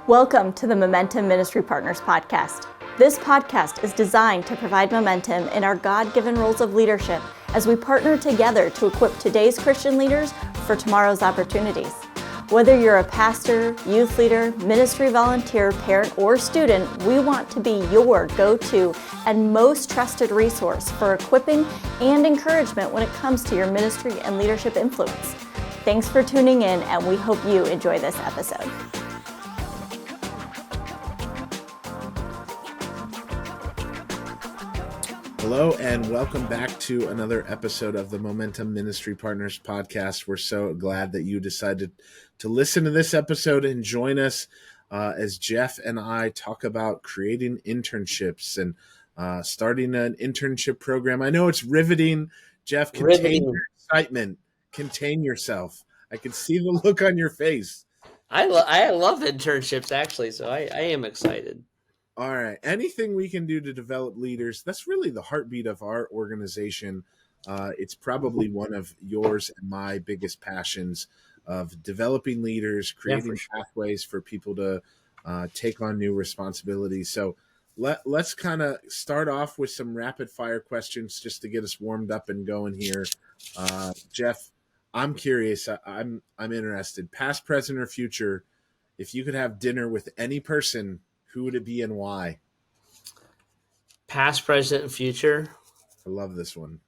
Welcome to the Momentum Ministry Partners podcast. This podcast is designed to provide momentum in our God-given roles of leadership as we partner together to equip today's Christian leaders for tomorrow's opportunities. Whether you're a pastor, youth leader, ministry volunteer, parent, or student, we want to be your go-to and most trusted resource for equipping and encouragement when it comes to your ministry and leadership influence. Thanks for tuning in, and we hope you enjoy this episode. Hello, and welcome back to another episode of the Momentum Ministry Partners podcast. We're so glad that you decided to listen to this episode and join us as Jeff and I talk about creating internships and starting an internship program. I know it's riveting. Jeff, contain your excitement. Contain yourself. I can see the look on your face. I love internships, actually, so I am excited. All right. Anything we can do to develop leaders, that's really the heartbeat of our organization. It's probably one of yours and my biggest passions of developing leaders, creating pathways for people to take on new responsibilities. So let's kind of start off with some rapid fire questions just to get us warmed up and going here. Jeff, I'm curious. I'm interested. Past, present, or future, if you could have dinner with any person, who would it be and why? Past, present, and future. I love this one.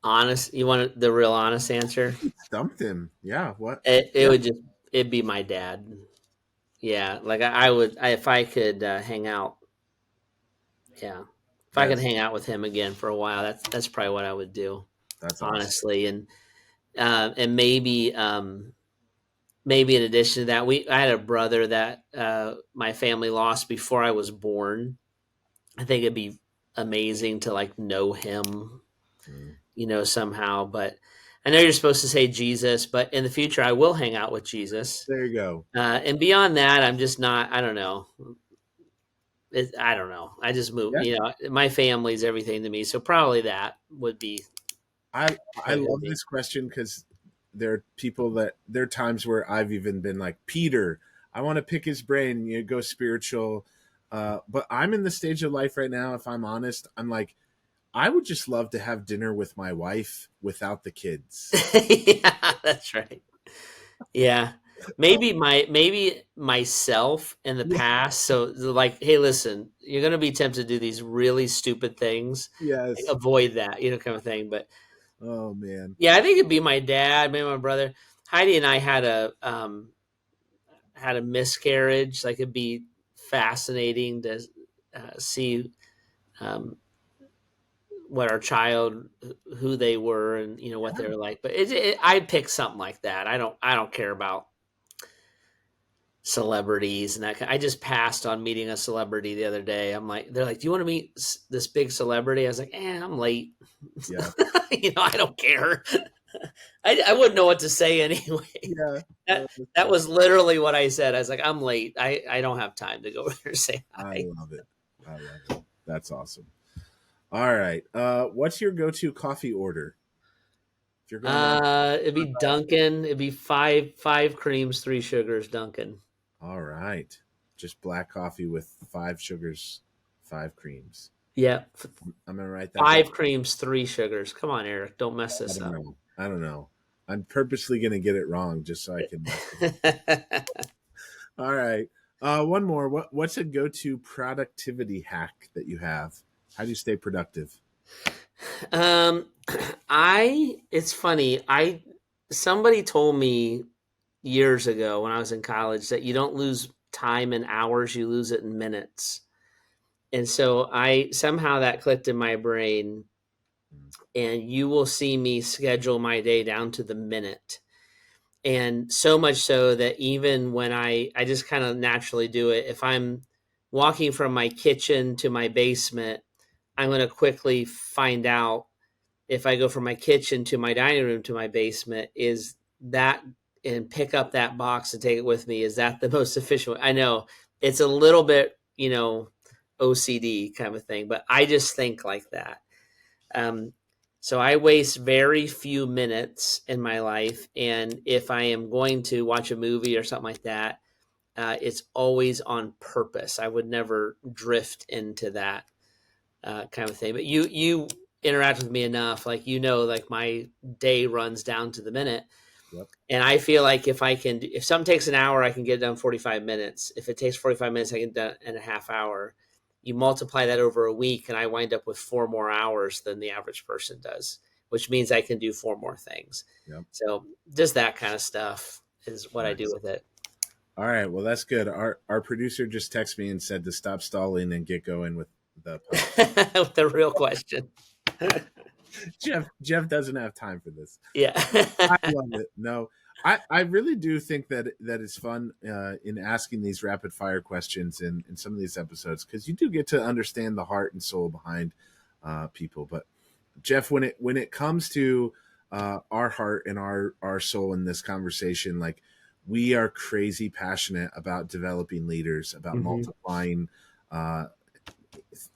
Honest. You want the real honest answer? Stumped him. Yeah. What? It'd be my dad. Yeah. Like I would, if I could hang out. Yeah. If I could hang out with him again for a while, that's probably what I would do. That's honestly. Awesome. And maybe in addition to that, I had a brother that my family lost before I was born. I think it'd be amazing to know him, somehow. But I know you're supposed to say Jesus, but in the future I will hang out with Jesus. There you go. And beyond that, I'm just not. I don't know. I don't know. I just moved. Yeah. My family's everything to me, so probably that would be. I love this question because there are times where I've even been like, Peter, I want to pick his brain, go spiritual. But I'm in the stage of life right now, if I'm honest, I'm like, I would just love to have dinner with my wife without the kids. Yeah, that's right. Yeah. Maybe myself in the past. So hey, listen, you're going to be tempted to do these really stupid things. Yes. Avoid that, kind of thing. But oh man. Yeah, I think it'd be my dad, maybe my brother. Heidi and I had a miscarriage. It'd be fascinating to see what our child, who they were, and what they were like. But I'd pick something like that. I don't care about celebrities and that. I just passed on meeting a celebrity the other day. They're like, do you want to meet this big celebrity? I was like, I'm late. Yeah. I don't care. I wouldn't know what to say anyway. Yeah. That was literally what I said. I was like, I'm late. I don't have time to go over there and say hi. I love it. That's awesome. All right. What's your go-to coffee order? If you're going it'd be Dunkin'. It'd be five creams, 3 sugars, Dunkin'. All right. Just black coffee with 5 sugars, 5 creams. Yeah. I'm going to write that 5 creams, 3 sugars. Come on, Eric. Don't mess this up. I don't know. I'm purposely going to get it wrong just so I can. All right. One more. What's a go-to productivity hack that you have? How do you stay productive? It's funny. Somebody told me years ago when I was in college that you don't lose time in hours, you lose it in minutes. And so somehow that clicked in my brain, and you will see me schedule my day down to the minute. And so much so that even when I just kind of naturally do it, if I'm walking from my kitchen to my basement, I'm going to quickly find out if I go from my kitchen to my dining room to my basement, is that, and pick up that box and take it with me, is that the most efficient way? I know it's a little bit, OCD kind of thing, but I just think like that. So I waste very few minutes in my life. And if I am going to watch a movie or something like that, it's always on purpose. I would never drift into that kind of thing. But you interact with me enough, like, like my day runs down to the minute. Yep. And I feel like if something takes an hour, I can get it done 45 minutes. If it takes 45 minutes, I can get it done in a half hour. You multiply that over a week, and I wind up with 4 more hours than the average person does, which means I can do 4 more things. Yep. So just that kind of stuff is what I do with it. All right. Well, that's good. Our producer just texted me and said to stop stalling and get going with the with the real question. Jeff doesn't have time for this. Yeah. I love it. No, I really do think that it's fun in asking these rapid fire questions in some of these episodes, because you do get to understand the heart and soul behind people. But Jeff, when it comes to our heart and our soul in this conversation, like, we are crazy passionate about developing leaders, about multiplying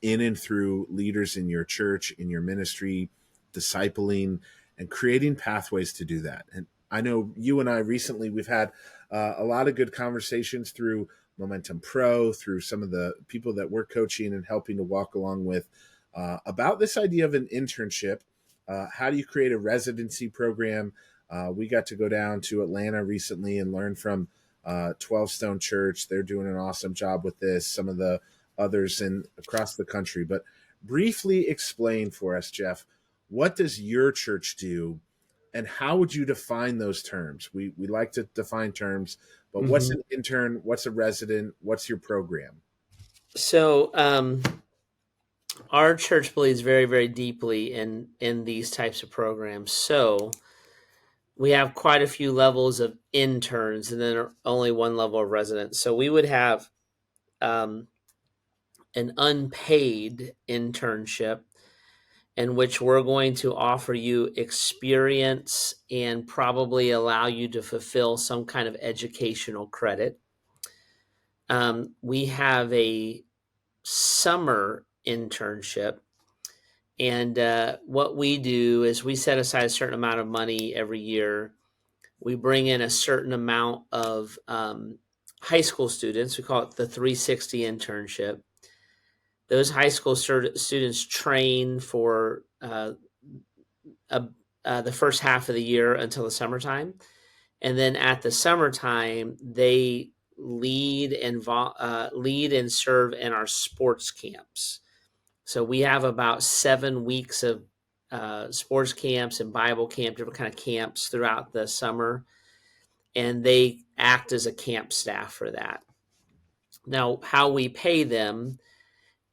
in and through leaders in your church, in your ministry, discipling, and creating pathways to do that. And I know you and I recently, we've had a lot of good conversations through Momentum Pro, through some of the people that we're coaching and helping to walk along with about this idea of an internship. How do you create a residency program? We got to go down to Atlanta recently and learn from 12 Stone Church. They're doing an awesome job with this. Some of the others across the country. But briefly explain for us, Jeff, what does your church do, and how would you define those terms? We like to define terms, but what's an intern? What's a resident? What's your program? So our church believes very, very deeply in these types of programs. So we have quite a few levels of interns, and then only one level of residents. So we would have an unpaid internship in which we're going to offer you experience and probably allow you to fulfill some kind of educational credit. We have a summer internship, and what we do is we set aside a certain amount of money every year. We bring in a certain amount of high school students. We call it the 360 internship. Those high school students train for the first half of the year until the summertime. And then at the summertime, they lead and serve in our sports camps. So we have about 7 weeks of sports camps and Bible camp, different kind of camps throughout the summer. And they act as a camp staff for that. Now, how we pay them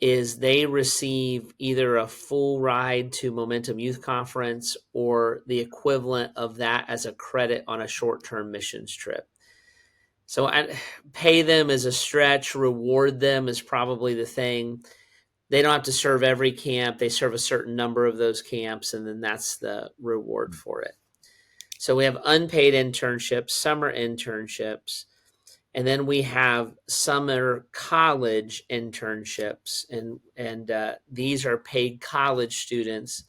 is they receive either a full ride to Momentum Youth Conference or the equivalent of that as a credit on a short-term missions trip. So I pay them as a stretch, reward them is probably the thing. They don't have to serve every camp. They serve a certain number of those camps, and then that's the reward for it. So we have unpaid internships, summer internships, and then we have summer college internships, and these are paid college students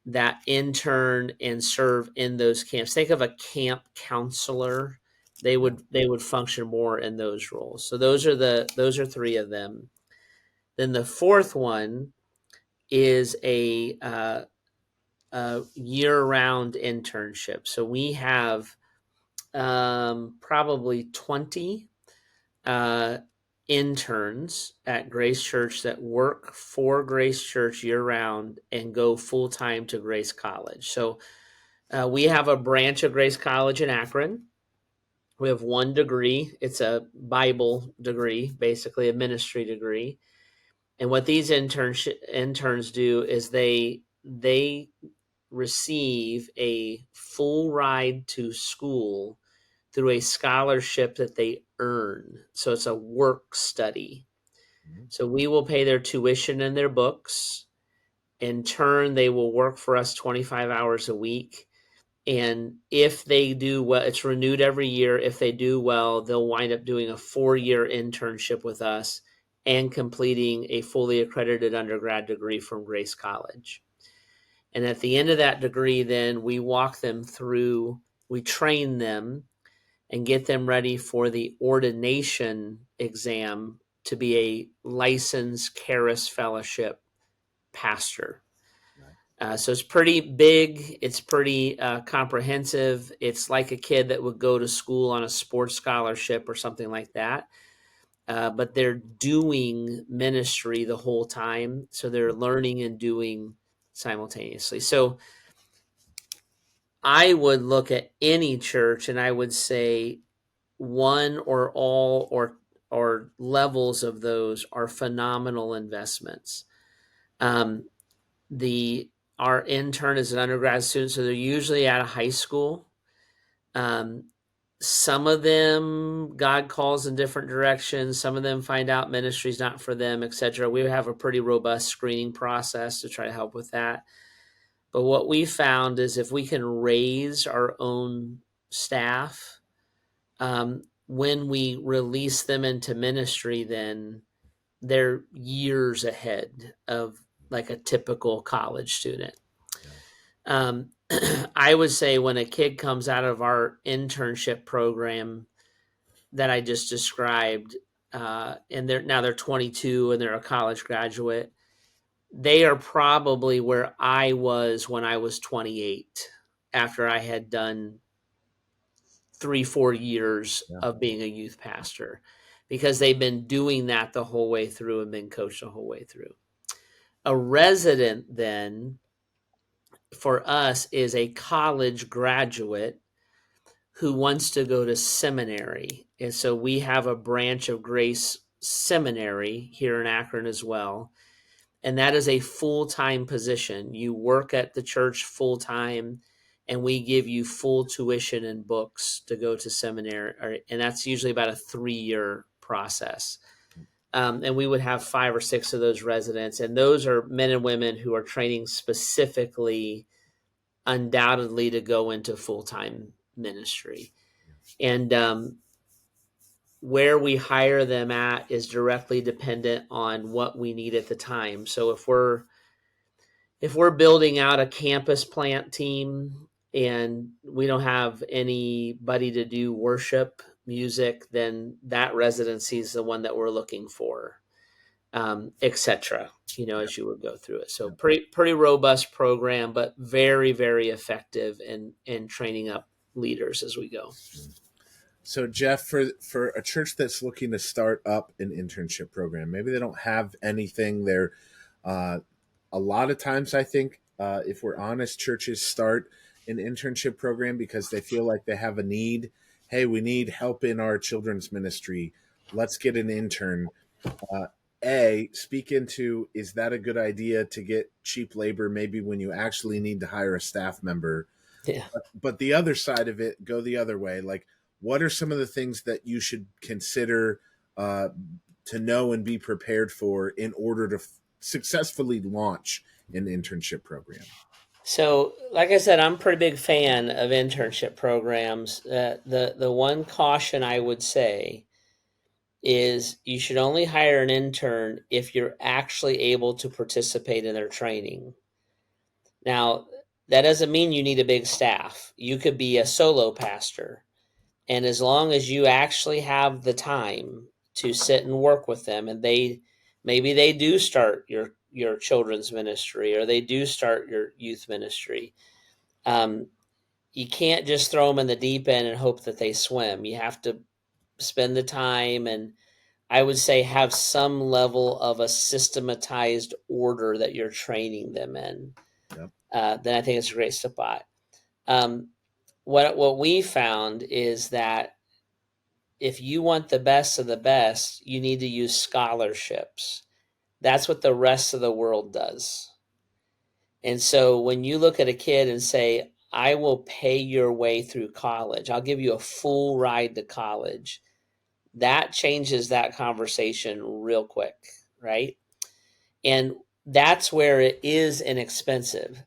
that intern and serve in those camps. Think of a camp counselor. They would function more in those roles. So those are 3 of them. Then the fourth one is a year-round internship. So we have probably 20 interns at Grace Church that work for Grace Church year-round and go full-time to Grace College. So we have a branch of Grace College in Akron. We have 1 degree. It's a Bible degree, basically a ministry degree. And what these interns do is they receive a full ride to school through a scholarship that they earn. So it's a work study. So we will pay their tuition and their books. In turn, they will work for us 25 hours a week. And if they do well, it's renewed every year. If they do well, they'll wind up doing a 4-year internship with us and completing a fully accredited undergrad degree from Grace College. And at the end of that degree, then we walk them through, we train them and get them ready for the ordination exam to be a licensed Charis Fellowship pastor. So it's pretty big. It's pretty comprehensive. It's like a kid that would go to school on a sports scholarship or something like that. But they're doing ministry the whole time. So they're learning and doing simultaneously. So I would look at any church and I would say one or all or levels of those are phenomenal investments. The Our intern is an undergrad student, so they're usually out of high school. Some of them God calls in different directions. Some of them find out ministry's not for them, etc. We have a pretty robust screening process to try to help with that. But what we found is if we can raise our own staff, when we release them into ministry, then they're years ahead of like a typical college student. I would say when a kid comes out of our internship program that I just described, and they're 22 and they're a college graduate, they are probably where I was when I was 28, after I had done 3-4 years of being a youth pastor, because they've been doing that the whole way through and been coached the whole way through. A resident then for us is a college graduate who wants to go to seminary. And so we have a branch of Grace Seminary here in Akron as well. And that is a full-time position. You work at the church full-time, and we give you full tuition and books to go to seminary. And that's usually about a 3-year process. And we would have 5 or 6 of those residents. And those are men and women who are training specifically, undoubtedly, to go into full-time ministry. And where we hire them at is directly dependent on what we need at the time. So if we're building out a campus plant team and we don't have anybody to do worship music, then that residency is the one that we're looking for, etc. As you would go through it. So pretty robust program, but very, very effective in training up leaders as we go. So Jeff, for a church that's looking to start up an internship program, maybe they don't have anything there. A lot of times, I think, if we're honest, churches start an internship program because they feel like they have a need. Hey, we need help in our children's ministry. Let's get an intern. Speak into, is that a good idea to get cheap labor maybe when you actually need to hire a staff member? Yeah. But the other side of it, go the other way. Like, what are some of the things that you should consider to know and be prepared for in order to successfully launch an internship program? So, like I said, I'm a pretty big fan of internship programs. The one caution I would say is you should only hire an intern if you're actually able to participate in their training. Now, that doesn't mean you need a big staff. You could be a solo pastor. And as long as you actually have the time to sit and work with them, and maybe they do start your children's ministry, or they do start your youth ministry, you can't just throw them in the deep end and hope that they swim. You have to spend the time, and I would say have some level of a systematized order that you're training them in. Yep. Then I think it's a great spot. What we found is that if you want the best of the best, you need to use scholarships. That's what the rest of the world does. And so when you look at a kid and say, I will pay your way through college, I'll give you a full ride to college, that changes that conversation real quick, right? And that's where it is inexpensive.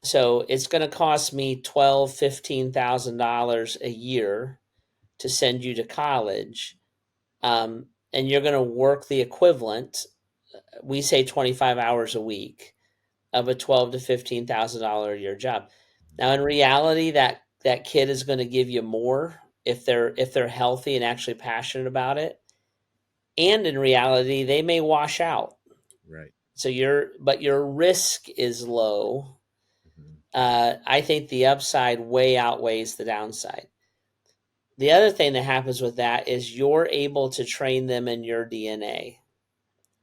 So it's going to cost me $12,000, $15,000 a year to send you to college, and you're going to work the equivalent. We say 25 hours a week. of a $12 to $15,000 a year job. Now, in reality, that kid is going to give you more if they're healthy and actually passionate about it. And in reality, they may wash out. Right. So your risk is low. Mm-hmm. I think the upside way outweighs the downside. The other thing that happens with that is you're able to train them in your DNA,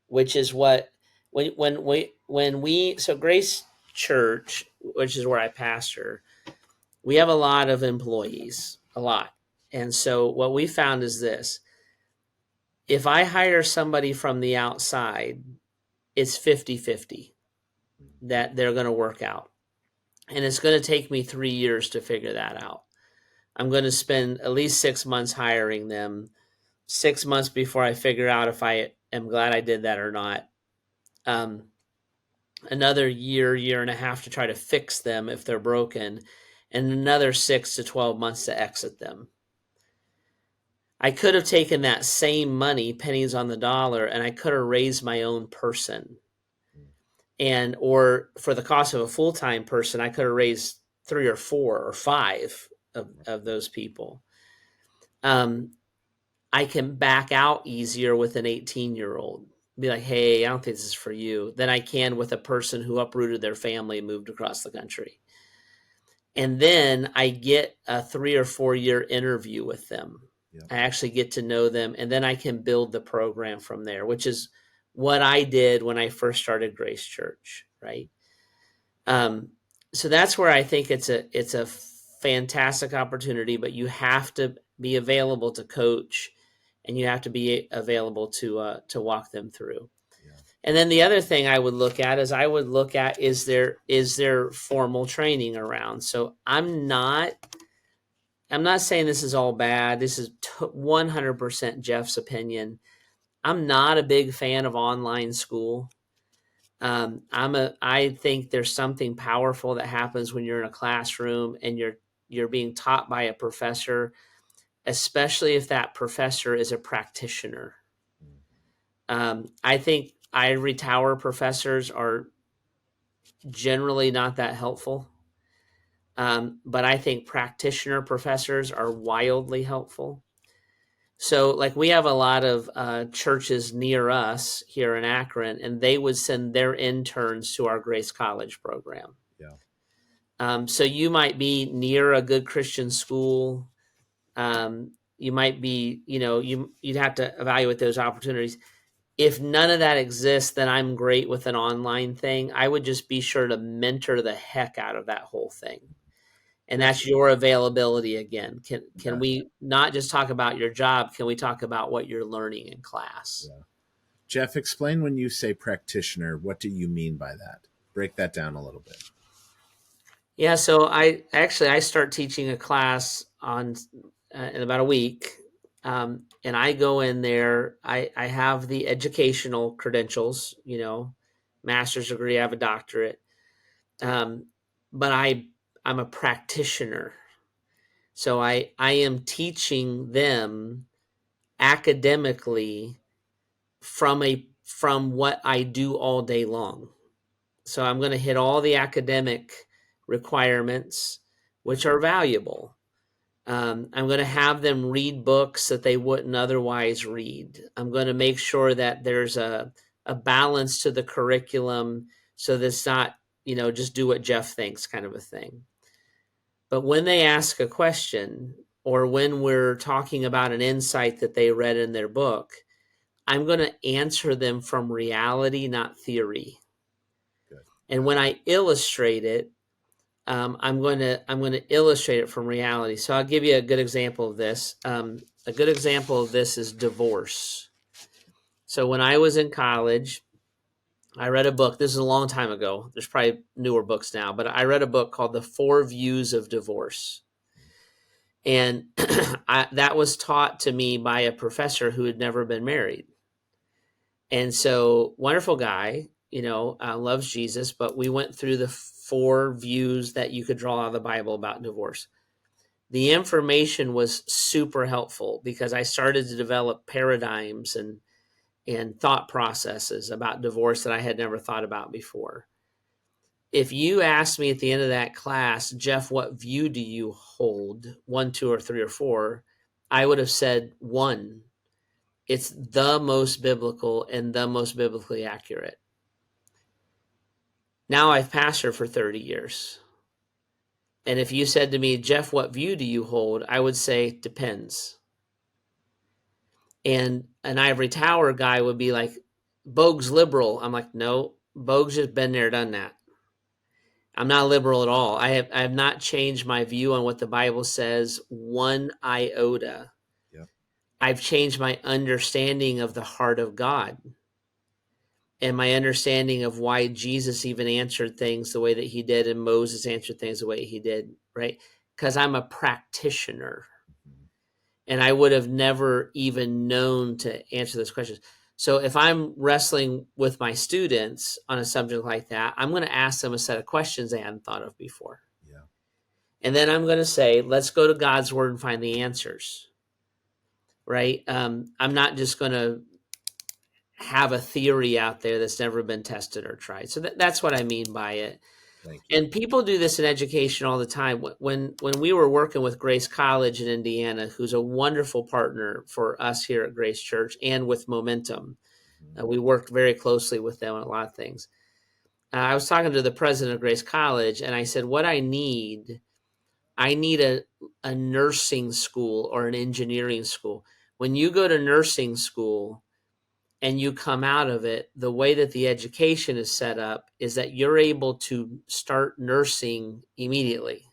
which is what when we so Grace Church, which is where I pastor, we have a lot of employees, a lot. And so what we found is this: if I hire somebody from the outside, it's 50-50 that they're going to work out. And it's going to take me 3 years to figure that out. I'm going to spend at least 6 months hiring them, 6 months before I figure out if I am glad I did that or not. Another year and a half to try to fix them if they're broken, and another 6 to 12 months to exit them. I could have taken that same money, pennies on the dollar, and I could have raised my own person. Or for the cost of a full-time person, I could have raised 3 or 4 or 5 of those people. I can back out easier with an 18-year-old. Be like, hey, I don't think this is for you, than I can with a person who uprooted their family and moved across the country. And then I get a 3 or 4 year interview with them. Yeah. I actually get to know them, and then I can build the program from there, which is what I did when I first started Grace Church, right? So that's where I think it's a fantastic opportunity, but you have to be available to coach, and you have to be available to walk them through. Yeah. And then the other thing I would look at is there formal training around. So I'm not saying this is all bad. This is 100% Jeff's opinion. I'm not a big fan of online school. I think there's something powerful that happens when you're in a classroom and you're being taught by a professor, especially if that professor is a practitioner. I think ivory tower professors are generally not that helpful. But I think practitioner professors are wildly helpful. So like we have a lot of churches near us here in Akron, and they would send their interns to our Grace College program. Yeah. So you might be near a good Christian school. You might be, you'd have to evaluate those opportunities. If none of that exists, then I'm great with an online thing. I would just be sure to mentor the heck out of that whole thing. And that's your availability again. Can we not just talk about your job? Can we talk about what you're learning in class? Yeah. Jeff, explain when you say practitioner, what do you mean by that? Break that down a little bit. Yeah, so I start teaching a class in about a week. And I go in there, I have the educational credentials, master's degree, I have a doctorate. But I'm a practitioner. So I am teaching them academically from what I do all day long. So I'm going to hit all the academic requirements, which are valuable. I'm going to have them read books that they wouldn't otherwise read. I'm going to make sure that there's a balance to the curriculum so that it's not, just do what Jeff thinks kind of a thing. But when they ask a question, or when we're talking about an insight that they read in their book, I'm going to answer them from reality, not theory. Good. And when I illustrate it, I'm going to illustrate it from reality. So I'll give you a good example of this. A good example of this is divorce. So when I was in college, I read a book. This is a long time ago. There's probably newer books now, but I read a book called The 4 Views of Divorce. And that was taught to me by a professor who had never been married. And so wonderful guy, loves Jesus, but we went through the 4 views that you could draw out of the Bible about divorce. The information was super helpful because I started to develop paradigms and thought processes about divorce that I had never thought about before. if you asked me at the end of that class, Jeff, what view do you hold? 1, 2, or 3, or 4? I would have said 1. It's the most biblical and the most biblically accurate. Now I've pastored for 30 years. And if you said to me, Jeff, what view do you hold? I would say, depends. And an ivory tower guy would be like, Bogue's liberal. I'm like, no, Bogue's just been there, done that. I'm not liberal at all. I have not changed my view on what the Bible says one iota. Yep. I've changed my understanding of the heart of God and my understanding of why Jesus even answered things the way that he did and Moses answered things the way he did, right? Because I'm a practitioner and I would have never even known to answer those questions. So if I'm wrestling with my students on a subject like that, I'm going to ask them a set of questions they hadn't thought of before. Yeah. And then I'm going to say, let's go to God's word and find the answers, right? I'm not just going to have a theory out there that's never been tested or tried. So that's what I mean by it. Thank you. And people do this in education all the time. When we were working with Grace College in Indiana, who's a wonderful partner for us here at Grace Church and with Momentum, we worked very closely with them on a lot of things. I was talking to the president of Grace College, and I said, what I need a nursing school or an engineering school. When you go to nursing school and you come out of it, the way that the education is set up is that you're able to start nursing immediately.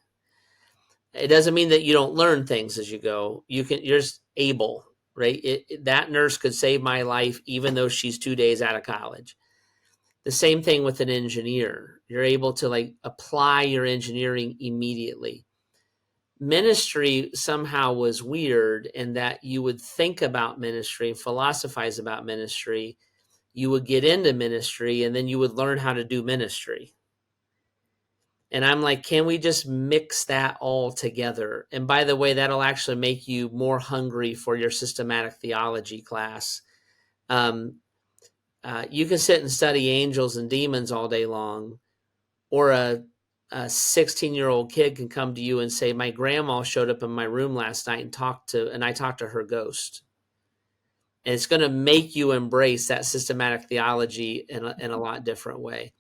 It doesn't mean that you don't learn things as you go. You're just able, right? That nurse could save my life even though she's 2 days out of college. The same thing with an engineer. You're able to apply your engineering immediately. Ministry somehow was weird in that you would think about ministry, philosophize about ministry, you would get into ministry, and then you would learn how to do ministry. And I'm like, can we just mix that all together? And by the way, that'll actually make you more hungry for your systematic theology class. You can sit and study angels and demons all day long, or a 16-year-old kid can come to you and say, my grandma showed up in my room last night and I talked to her ghost. And it's going to make you embrace that systematic theology in a lot different way.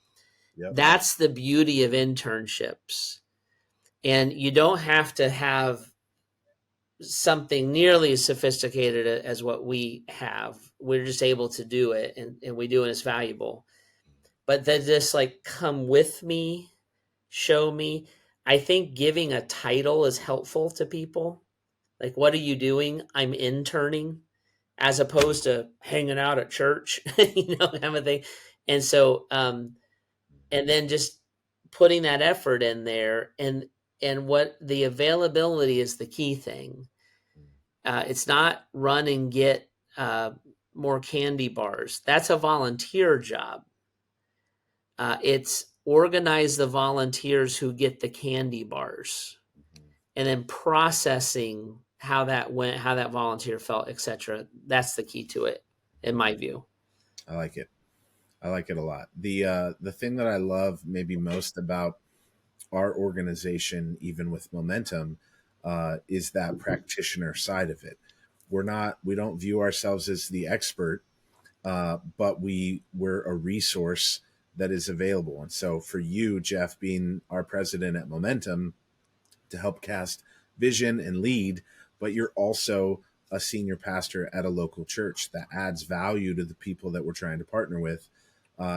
Yep. That's the beauty of internships. And you don't have to have something nearly as sophisticated as what we have. We're just able to do it, and we do it, and it's valuable. But then just come with me, show me. I think giving a title is helpful to people. Like, what are you doing? I'm interning, as opposed to hanging out at church, kind of thing. And so, and then just putting that effort in there, and what the availability is the key thing. It's not run and get more candy bars. That's a volunteer job. It's organize the volunteers who get the candy bars, and then processing how that went, how that volunteer felt, etc. That's the key to it, in my view. I like it. I like it a lot. The thing that I love maybe most about our organization, even with Momentum, is that practitioner side of it. We don't view ourselves as the expert, but we're a resource that is available. And so for you, Jeff, being our president at Momentum, to help cast vision and lead, but you're also a senior pastor at a local church that adds value to the people that we're trying to partner with.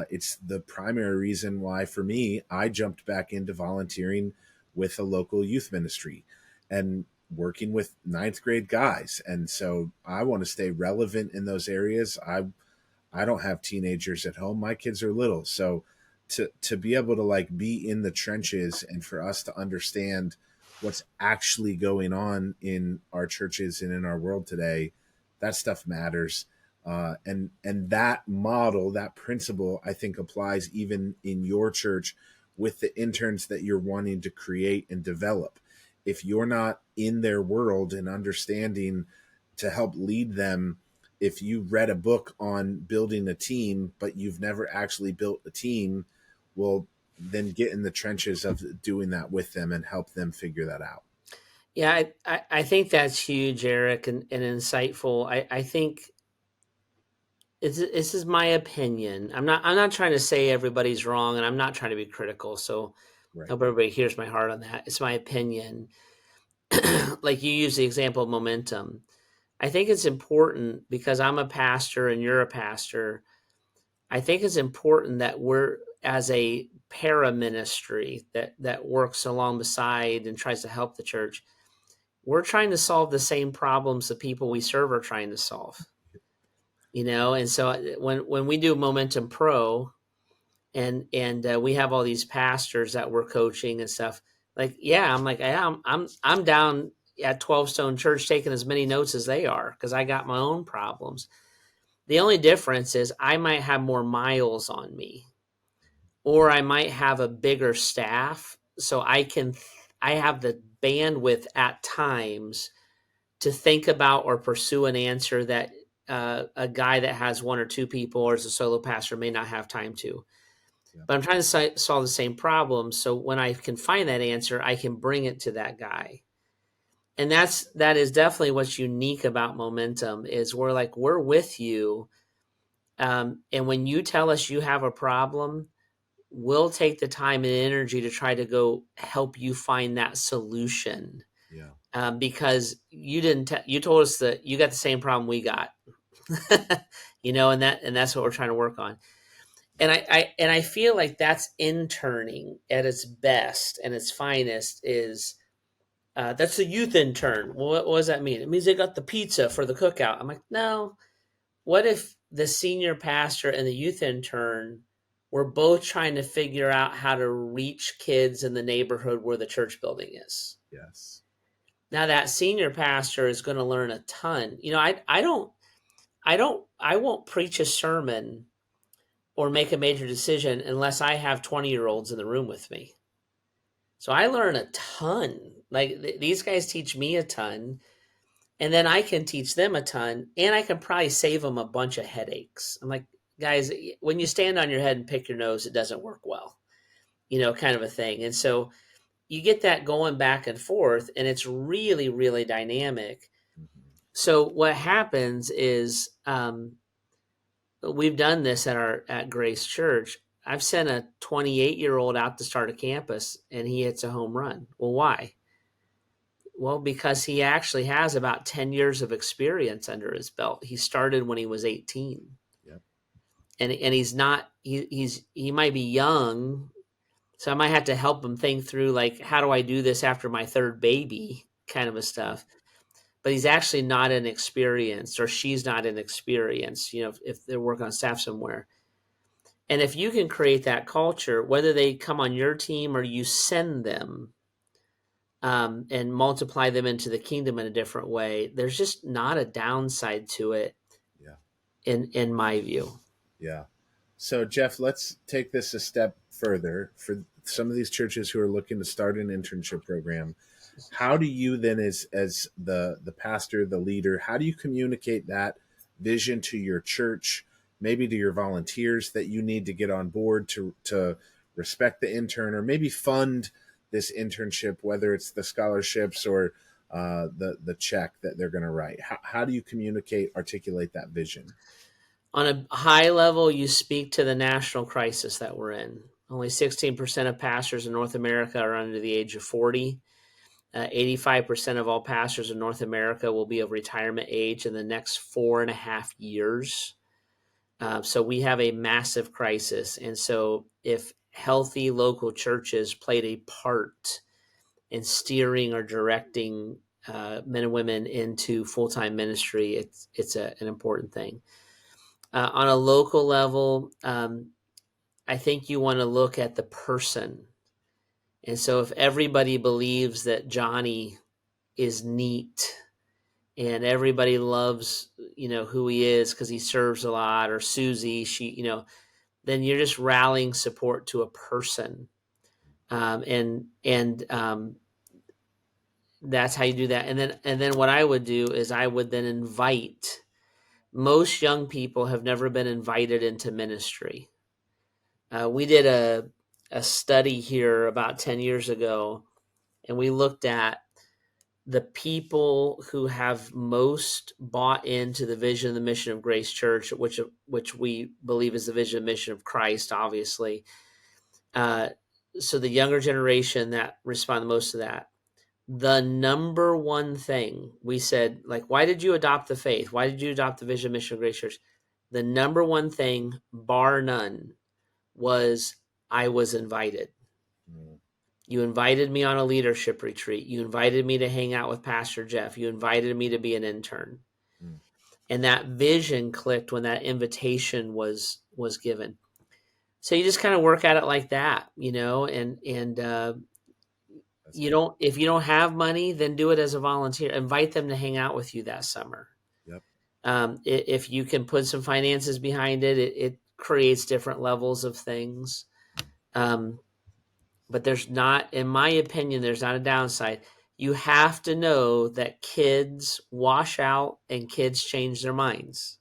It's the primary reason why, for me, I jumped back into volunteering with a local youth ministry and working with 9th grade guys. And so I want to stay relevant in those areas. I don't have teenagers at home. My kids are little. So to be able to be in the trenches and for us to understand what's actually going on in our churches and in our world today, that stuff matters. And that model, that principle, I think applies even in your church with the interns that you're wanting to create and develop. If you're not in their world and understanding to help lead them, if you read a book on building a team, but you've never actually built a team, well, then get in the trenches of doing that with them and help them figure that out. Yeah, I think that's huge, Eric, and insightful. I think this is my opinion. I'm not trying to say everybody's wrong, and I'm not trying to be critical. So I Right. hope everybody hears my heart on that. It's my opinion. Like you use the example of momentum. I think it's important because I'm a pastor and you're a pastor. I think it's important that we're as a para ministry that works along beside and tries to help the church. We're trying to solve the same problems the people we serve are trying to solve. And so when we do Momentum Pro and we have all these pastors that we're coaching and stuff, like, yeah, I'm like, yeah, I'm down at 12 Stone Church taking as many notes as they are because I got my own problems. The only difference is I might have more miles on me, or I might have a bigger staff, so I have the bandwidth at times to think about or pursue an answer that a guy that has one or two people or is a solo pastor may not have time to. Yeah. But I'm trying to solve the same problem. So when I can find that answer, I can bring it to that guy. And that is definitely what's unique about Momentum is we're with you. And when you tell us you have a problem, we'll take the time and energy to try to go help you find that solution. Yeah. Because you didn't, you told us that you got the same problem we got, and that's what we're trying to work on. And I feel like that's interning at its best and its finest is, that's a youth intern. Well, what does that mean? It means they got the pizza for the cookout. I'm like, no, what if the senior pastor and the youth intern were both trying to figure out how to reach kids in the neighborhood where the church building is? Yes. Now that senior pastor is going to learn a ton. I won't preach a sermon or make a major decision unless I have 20-year-olds in the room with me. So I learn a ton. Like these guys teach me a ton, and then I can teach them a ton, and I can probably save them a bunch of headaches. I'm like, guys, when you stand on your head and pick your nose, it doesn't work well, kind of a thing. And so you get that going back and forth, and it's really, really dynamic. Mm-hmm. So what happens is we've done this at Grace Church. I've sent a 28-year-old out to start a campus, and he hits a home run. Well, why? Well, because he actually has about 10 years of experience under his belt. He started when he was 18. Yep. And he's not, he might be young. So I might have to help him think through, like, how do I do this after my third baby kind of a stuff. But he's actually not inexperienced, or she's not inexperienced, if they're working on staff somewhere. And if you can create that culture, whether they come on your team or you send them, and multiply them into the kingdom in a different way, there's just not a downside to it. Yeah. In my view. Yeah. So Jeff, let's take this a step further for some of these churches who are looking to start an internship program. How do you then, as the pastor, the leader, how do you communicate that vision to your church, maybe to your volunteers that you need to get on board to respect the intern, or maybe fund this internship, whether it's the scholarships or the check that they're going to write? How do you articulate that vision? On a high level, you speak to the national crisis that we're in. Only 16% of pastors in North America are under the age of 40. 85% of all pastors in North America will be of retirement age in the next 4.5 years. So we have a massive crisis. And so if healthy local churches played a part in steering or directing men and women into full-time ministry, it's an important thing. On a local level, I think you want to look at the person. And so if everybody believes that Johnny is neat and everybody loves, who he is because he serves a lot, or Susie, then you're just rallying support to a person. And that's how you do that. And then what I would do is I would then invite. Most young people have never been invited into ministry. We did a study here about 10 years ago, and we looked at the people who have most bought into the vision and the mission of Grace Church, which we believe is the vision and mission of Christ, obviously. Uh, so the younger generation that respond the most to that, the number one thing we said, like, why did you adopt the faith? Why did you adopt the vision and mission of Grace Church? The number one thing, bar none, was I was invited. Mm. You invited me on a leadership retreat. You invited me to hang out with Pastor Jeff. You invited me to be an intern. Mm. And that vision clicked when that invitation was given. So you just kind of work at it like that, and That's you good. don't, if you don't have money, then do it as a volunteer. Invite them to hang out with you that summer. Yep. If you can put some finances behind it, it creates different levels of things. But there's not, in my opinion, there's not a downside. You have to know that kids wash out and kids change their minds.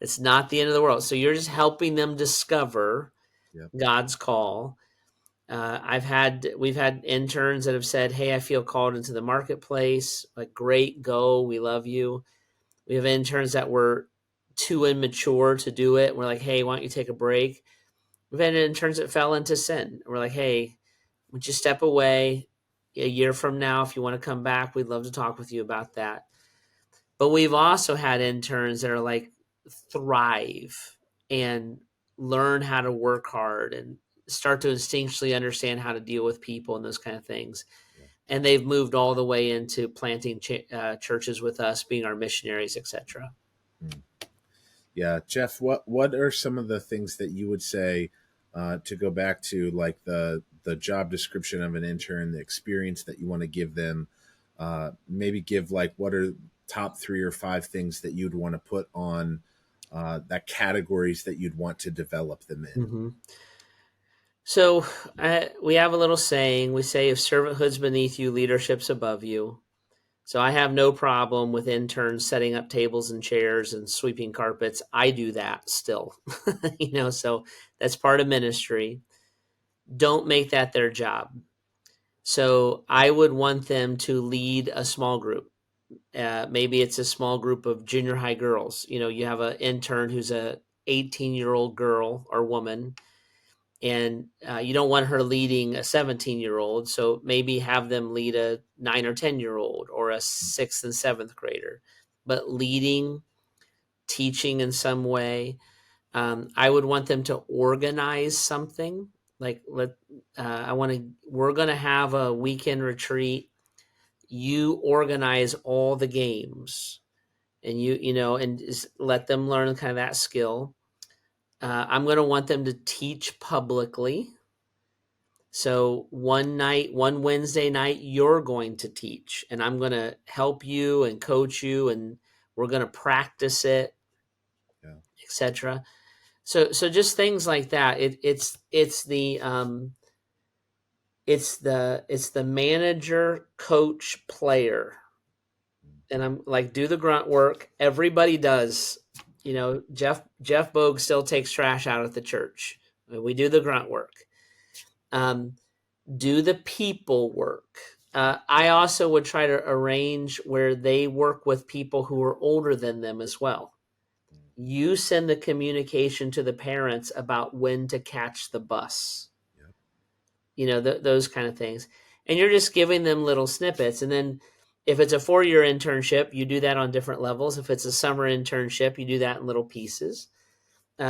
It's not the end of the world. So you're just helping them discover Yep. God's call. We've had interns that have said, "Hey, I feel called into the marketplace." Like, great, go. We love you. We have interns that were too immature to do it. We're like, "Hey, why don't you take a break?" We've had interns that fell into sin. We're like, "Hey, would you step away a year from now? If you want to come back, we'd love to talk with you about that." But we've also had interns that are like, thrive and learn how to work hard and start to instinctually understand how to deal with people and those kind of things. Yeah. And they've moved all the way into planting churches with us, being our missionaries, etc. Mm. Yeah, Jeff, what are some of the things that you would say, to go back to, like the job description of an intern, the experience that you want to give them? Maybe give, like, what are top 3 or 5 things that you'd want to put on, that categories that you'd want to develop them in. Mm-hmm. So we have a little saying. We say, if servanthood's beneath you, leadership's above you. So I have no problem with interns setting up tables and chairs and sweeping carpets. I do that still, so that's part of ministry. Don't make that their job. So I would want them to lead a small group. Maybe it's a small group of junior high girls. You have an intern who's a 18-year-old girl or woman, and you don't want her leading a 17-year-old. So maybe have them lead a 9 or 10-year-old or a 6th and 7th grader, but leading, teaching in some way. I would want them to organize something. Like, we're going to have a weekend retreat. You organize all the games, and and just let them learn kind of that skill. I'm going to want them to teach publicly. So one Wednesday night, you're going to teach, and I'm going to help you and coach you, and we're going to practice it, Yeah. etc. So just things like that. It's the manager, coach, player, and I'm like, do the grunt work. Everybody does. Jeff Bogue still takes trash out at the church. We do the grunt work. Do the people work. I also would try to arrange where they work with people who are older than them as well. You send the communication to the parents about when to catch the bus. Yep. Those kind of things. And you're just giving them little snippets. And then if it's a 4-year internship, you do that on different levels. If it's a summer internship, you do that in little pieces.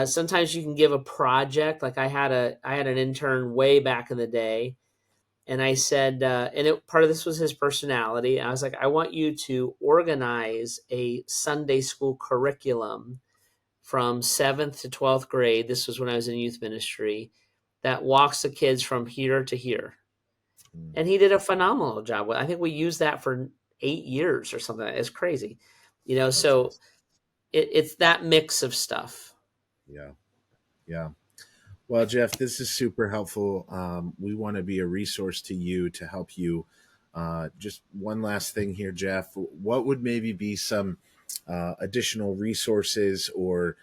Sometimes you can give a project. Like I had an intern way back in the day, and I said, part of this was his personality. I was like, I want you to organize a Sunday school curriculum from 7th to 12th grade. This was when I was in youth ministry, that walks the kids from here to here. And he did a phenomenal job. I think we used that for 8 years or something. It's crazy. So it's that mix of stuff. Yeah. Yeah. Well, Jeff, this is super helpful. We want to be a resource to you to help you. Just one last thing here, Jeff. What would maybe be some additional resources or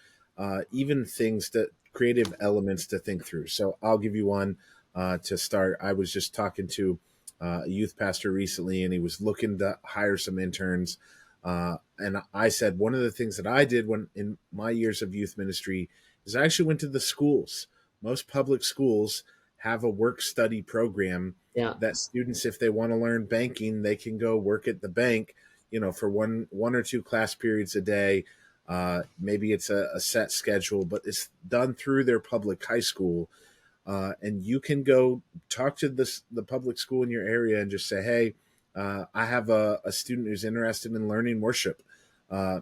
even things, that creative elements to think through? So I'll give you one. to start. I was just talking to a youth pastor recently, and he was looking to hire some interns. And I said, one of the things that I did when in my years of youth ministry is I actually went to the schools. Most public schools have a work study program Yeah. that students, if they want to learn banking, they can go work at the bank, for one or two class periods a day. Maybe it's a set schedule, but it's done through their public high school. And you can go talk to the public school in your area and just say, hey, I have a student who's interested in learning worship.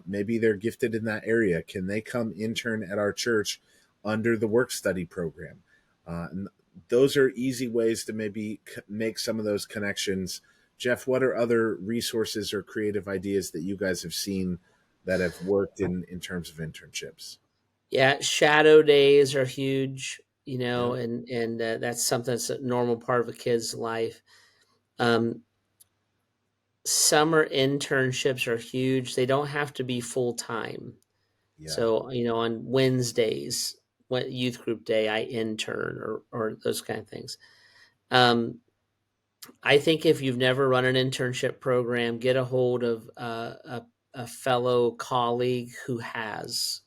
Maybe they're gifted in that area. Can they come intern at our church under the work study program? And those are easy ways to maybe make some of those connections. Jeff, what are other resources or creative ideas that you guys have seen that have worked in terms of internships? Yeah, shadow days are huge, Yeah. and that's something that's a normal part of a kid's life. Summer internships are huge. They don't have to be full time. Yeah. So, on Wednesdays, what youth group day, I intern or those kind of things. I think if you've never run an internship program, get a hold of a fellow colleague who has.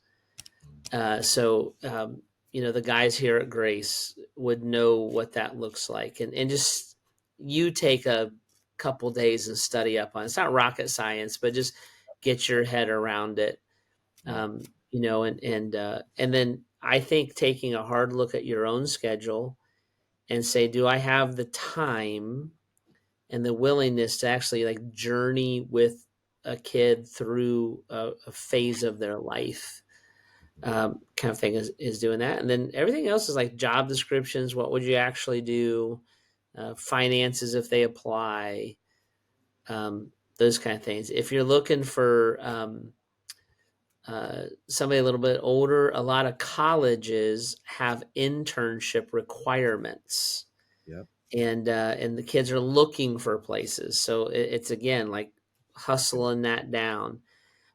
The guys here at Grace would know what that looks like, and just you take a couple days and study up on it. It's not rocket science, but just get your head around it. And then I think taking a hard look at your own schedule and say, do I have the time and the willingness to actually like journey with a kid through a phase of their life? Kind of thing is doing that. And then everything else is like job descriptions. What would you actually do? Finances, if they apply, those kind of things. If you're looking for somebody a little bit older, a lot of colleges have internship requirements. Yep. And the kids are looking for places. So it's again, like hustling that down.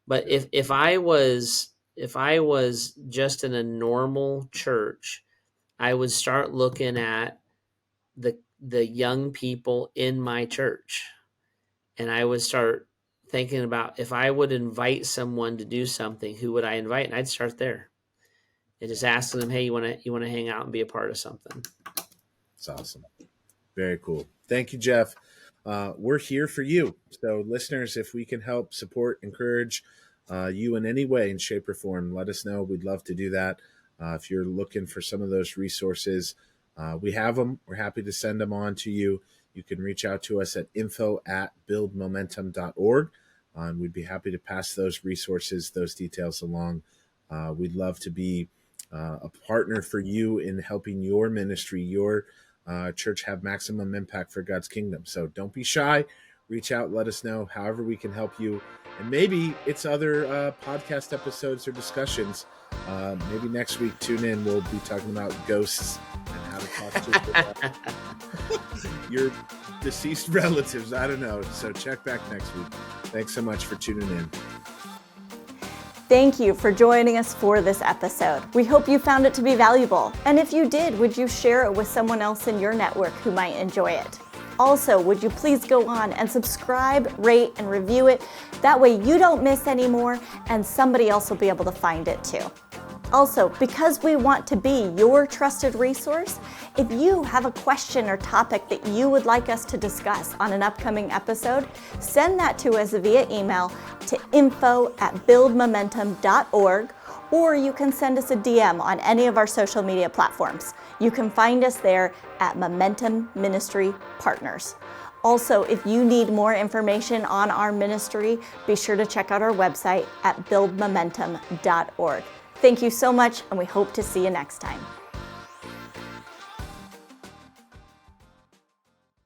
But if I was just in a normal church, I would start looking at the young people in my church, and I would start thinking about if I would invite someone to do something, who would I invite? And I'd start there and just ask them, hey, you want to hang out and be a part of something? It's awesome. Very cool. Thank you, Jeff. We're here for you. So listeners, if we can help support, encourage you in any way, in shape or form, let us know. We'd love to do that. If you're looking for some of those resources, we have them. We're happy to send them on to you. You can reach out to us at info@buildmomentum.org, and we'd be happy to pass those resources, those details along. We'd love to be a partner for you in helping your ministry, your church have maximum impact for God's kingdom. So don't be shy. Reach out, let us know however we can help you. And maybe it's other podcast episodes or discussions. Maybe next week, tune in. We'll be talking about ghosts and how to talk to your deceased relatives. I don't know. So check back next week. Thanks so much for tuning in. Thank you for joining us for this episode. We hope you found it to be valuable. And if you did, would you share it with someone else in your network who might enjoy it? Also, would you please go on and subscribe, rate, and review it? That way you don't miss any more and somebody else will be able to find it too. Also, because we want to be your trusted resource, if you have a question or topic that you would like us to discuss on an upcoming episode, send that to us via email to info@buildmomentum.org, or you can send us a DM on any of our social media platforms. You can find us there at Momentum Ministry Partners. Also, if you need more information on our ministry, be sure to check out our website at buildmomentum.org. Thank you so much, and we hope to see you next time.